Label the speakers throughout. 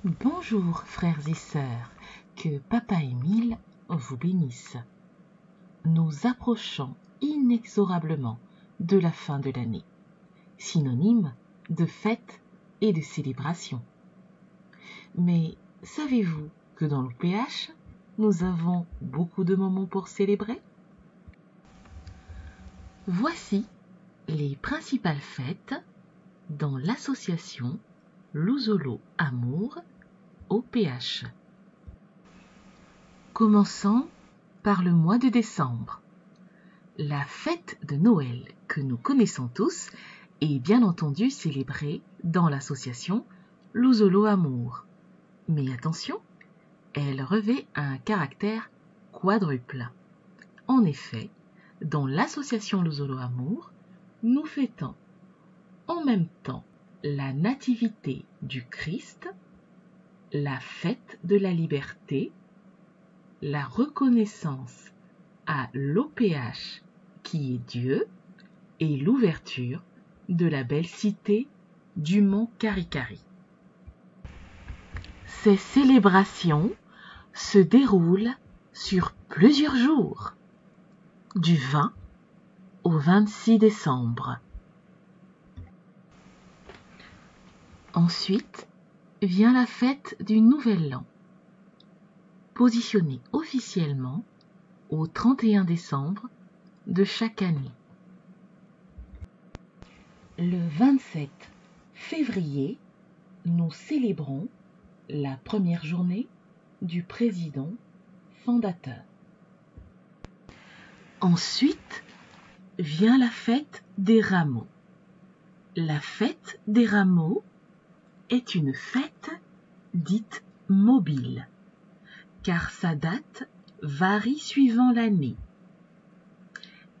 Speaker 1: Bonjour frères et sœurs, que Papa Émile vous bénisse. Nous approchons inexorablement de la fin de l'année, synonyme de fête et de célébration. Mais savez-vous que dans l'OPH, nous avons beaucoup de moments pour célébrer? Voici les principales fêtes dans l'association Louzolo Amour OPH. Commençons par le mois de décembre. La fête de Noël que nous connaissons tous est bien entendu célébrée dans l'association Louzolo Amour. Mais attention, elle revêt un caractère quadruple. En effet, dans l'association Louzolo Amour, nous fêtons en même temps la nativité du Christ, la fête de la liberté, la reconnaissance à l'OPH qui est Dieu et l'ouverture de la belle cité du mont Karikari. Ces célébrations se déroulent sur plusieurs jours, du 20 au 26 décembre. Ensuite vient la fête du Nouvel An, positionnée officiellement au 31 décembre de chaque année. Le 27 février, nous célébrons la première journée du président fondateur. Ensuite vient la fête des rameaux. La fête des rameaux est une fête dite mobile, car sa date varie suivant l'année.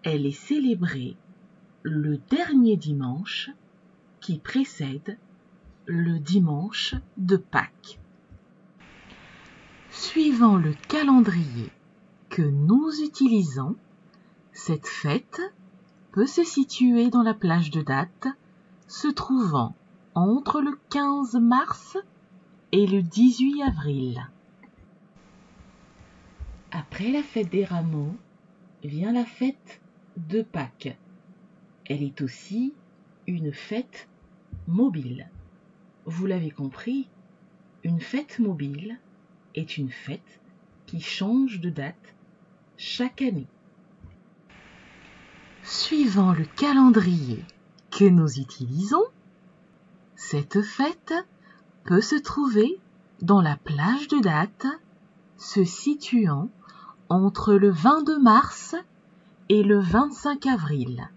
Speaker 1: Elle est célébrée le dernier dimanche qui précède le dimanche de Pâques. Suivant le calendrier que nous utilisons, cette fête peut se situer dans la plage de date se trouvant entre le 15 mars et le 18 avril. Après la fête des rameaux, vient la fête de Pâques. Elle est aussi une fête mobile. Vous l'avez compris, une fête mobile est une fête qui change de date chaque année. Suivant le calendrier que nous utilisons, cette fête peut se trouver dans la plage de date se situant entre le 22 mars et le 25 avril.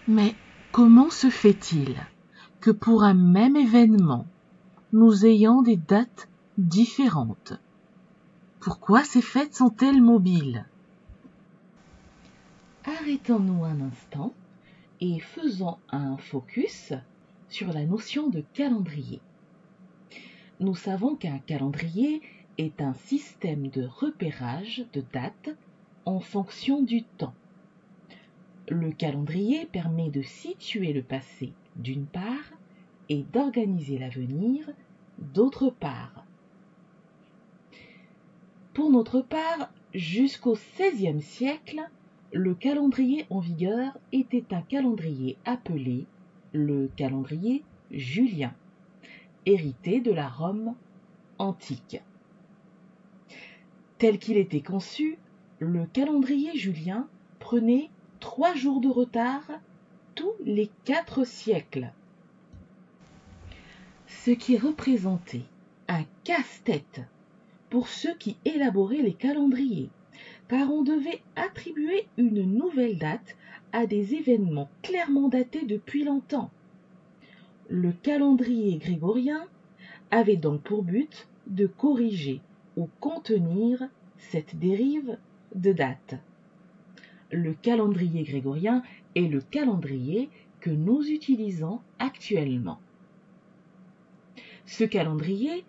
Speaker 1: Mais comment se fait-il que pour un même événement, nous ayons des dates différentes? Pourquoi ces fêtes sont-elles mobiles? Arrêtons-nous un instant et faisons un focus sur la notion de calendrier. Nous savons qu'un calendrier est un système de repérage de dates en fonction du temps. Le calendrier permet de situer le passé d'une part et d'organiser l'avenir d'autre part. Pour notre part, jusqu'au XVIe siècle, le calendrier en vigueur était un calendrier appelé le calendrier julien, hérité de la Rome antique. Tel qu'il était conçu, le calendrier julien prenait 3 jours de retard tous les 4 siècles, ce qui représentait un casse-tête pour ceux qui élaboraient les calendriers, car on devait attribuer une nouvelle date à des événements clairement datés depuis longtemps. Le calendrier grégorien avait donc pour but de corriger ou contenir cette dérive de date. Le calendrier grégorien est le calendrier que nous utilisons actuellement. Ce calendrier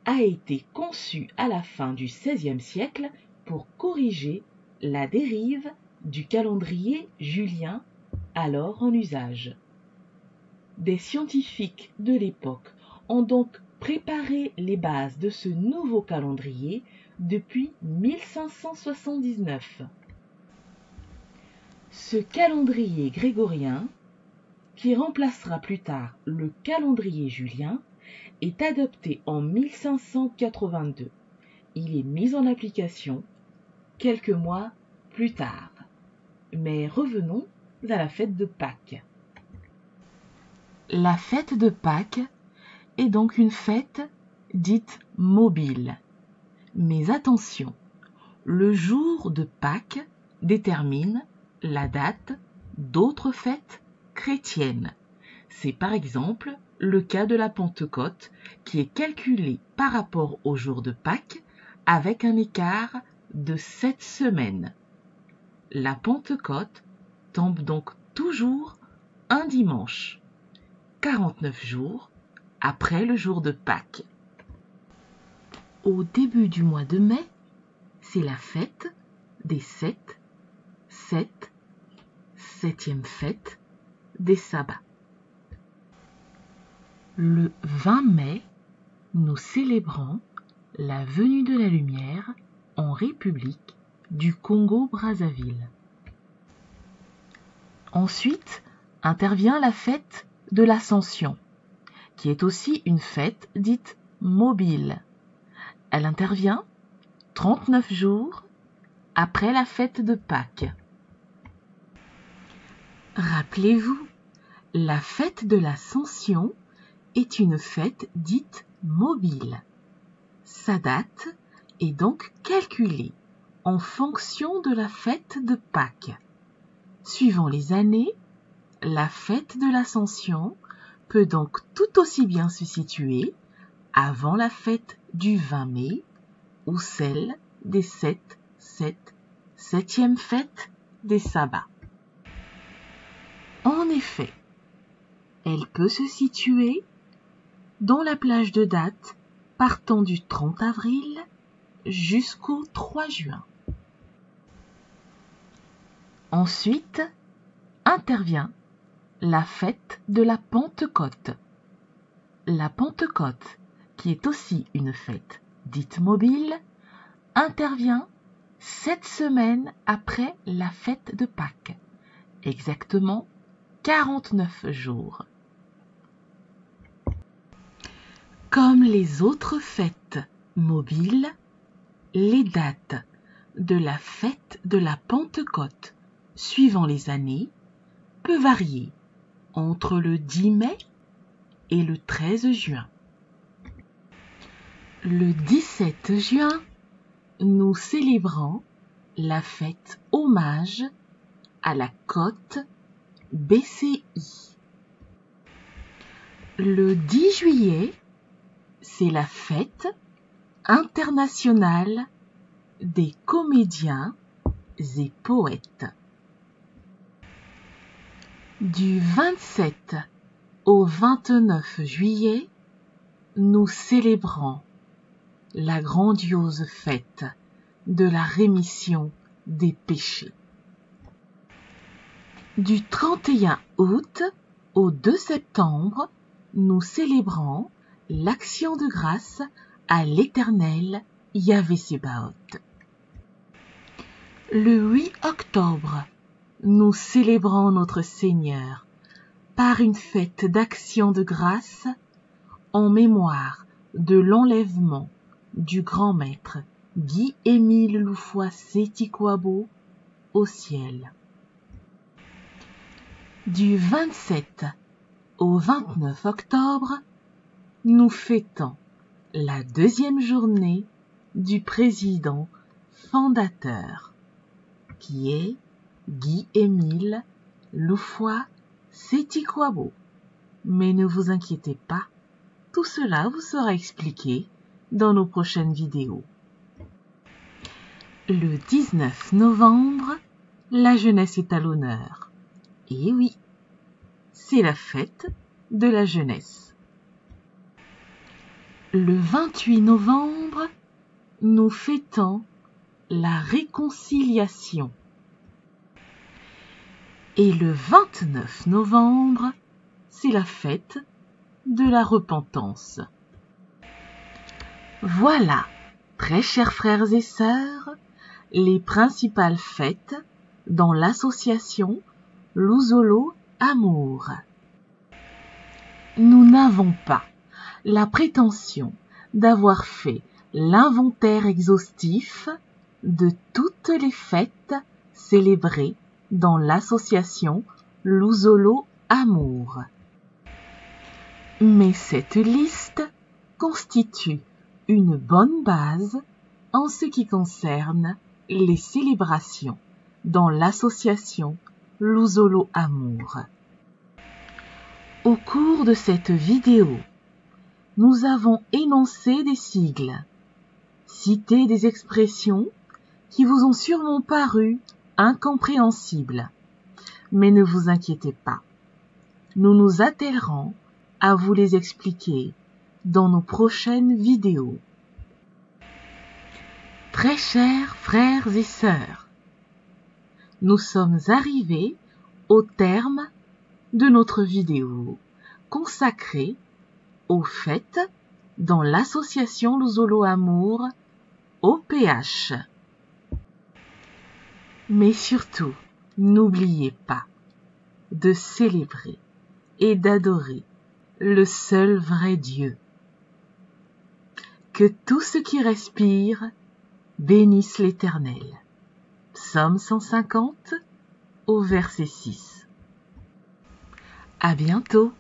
Speaker 1: a été conçu à la fin du XVIe siècle pour corriger la dérive du calendrier julien alors en usage. Des scientifiques de l'époque ont donc préparait les bases de ce nouveau calendrier depuis 1579. Ce calendrier grégorien, qui remplacera plus tard le calendrier julien, est adopté en 1582. Il est mis en application quelques mois plus tard. Mais revenons à la fête de Pâques. La fête de Pâques est donc une fête dite mobile. Mais attention, le jour de Pâques détermine la date d'autres fêtes chrétiennes. C'est par exemple le cas de la Pentecôte qui est calculée par rapport au jour de Pâques avec un écart de 7 semaines. La Pentecôte tombe donc toujours un dimanche, 49 jours après le jour de Pâques. Au début du mois de mai, c'est la fête des septième fête des sabbats. Le 20 mai, nous célébrons la venue de la lumière en République du Congo-Brazzaville. Ensuite intervient la fête de l'Ascension, qui est aussi une fête dite mobile. Elle intervient 39 jours après la fête de Pâques. Rappelez-vous, la fête de l'Ascension est une fête dite mobile. Sa date est donc calculée en fonction de la fête de Pâques. Suivant les années, la fête de l'Ascension peut donc tout aussi bien se situer avant la fête du 20 mai ou celle des septième fête des sabbats. En effet, elle peut se situer dans la plage de date partant du 30 avril jusqu'au 3 juin. Ensuite intervient la fête de la Pentecôte. La Pentecôte, qui est aussi une fête dite mobile, intervient 7 semaines après la fête de Pâques, exactement 49 jours. Comme les autres fêtes mobiles, les dates de la fête de la Pentecôte suivant les années peut varier entre le 10 mai et le 13 juin. Le 17 juin, nous célébrons la fête hommage à la côte BCI. Le 10 juillet, c'est la fête internationale des comédiens et poètes. Du 27 au 29 juillet, nous célébrons la grandiose fête de la rémission des péchés. Du 31 août au 2 septembre, nous célébrons l'action de grâce à l'Éternel Yahvé Sébaoth. Le 8 octobre, nous célébrons notre Seigneur par une fête d'action de grâce en mémoire de l'enlèvement du grand maître Guy-Émile Loufois-Séti-Kouabo au ciel. Du 27 au 29 octobre, nous fêtons la deuxième journée du président fondateur, qui est Guy-Émile Loufois-Séti-Kouabo. Mais ne vous inquiétez pas, tout cela vous sera expliqué dans nos prochaines vidéos. Le 19 novembre, la jeunesse est à l'honneur. Et oui, c'est la fête de la jeunesse. Le 28 novembre, nous fêtons la réconciliation. Et le 29 novembre, c'est la fête de la repentance. Voilà, très chers frères et sœurs, les principales fêtes dans l'association Louzolo Amour. Nous n'avons pas la prétention d'avoir fait l'inventaire exhaustif de toutes les fêtes célébrées dans l'association Louzolo Amour. Mais cette liste constitue une bonne base en ce qui concerne les célébrations dans l'association Louzolo Amour. Au cours de cette vidéo, nous avons énoncé des sigles, cité des expressions qui vous ont sûrement paru incompréhensibles. Mais ne vous inquiétez pas, nous nous attellerons à vous les expliquer dans nos prochaines vidéos. Très chers frères et sœurs, nous sommes arrivés au terme de notre vidéo consacrée aux fêtes dans l'association Louzolo Amour OPH. Mais surtout, n'oubliez pas de célébrer et d'adorer le seul vrai Dieu. Que tout ce qui respire bénisse l'Éternel. Psaume 150 au verset 6. À bientôt.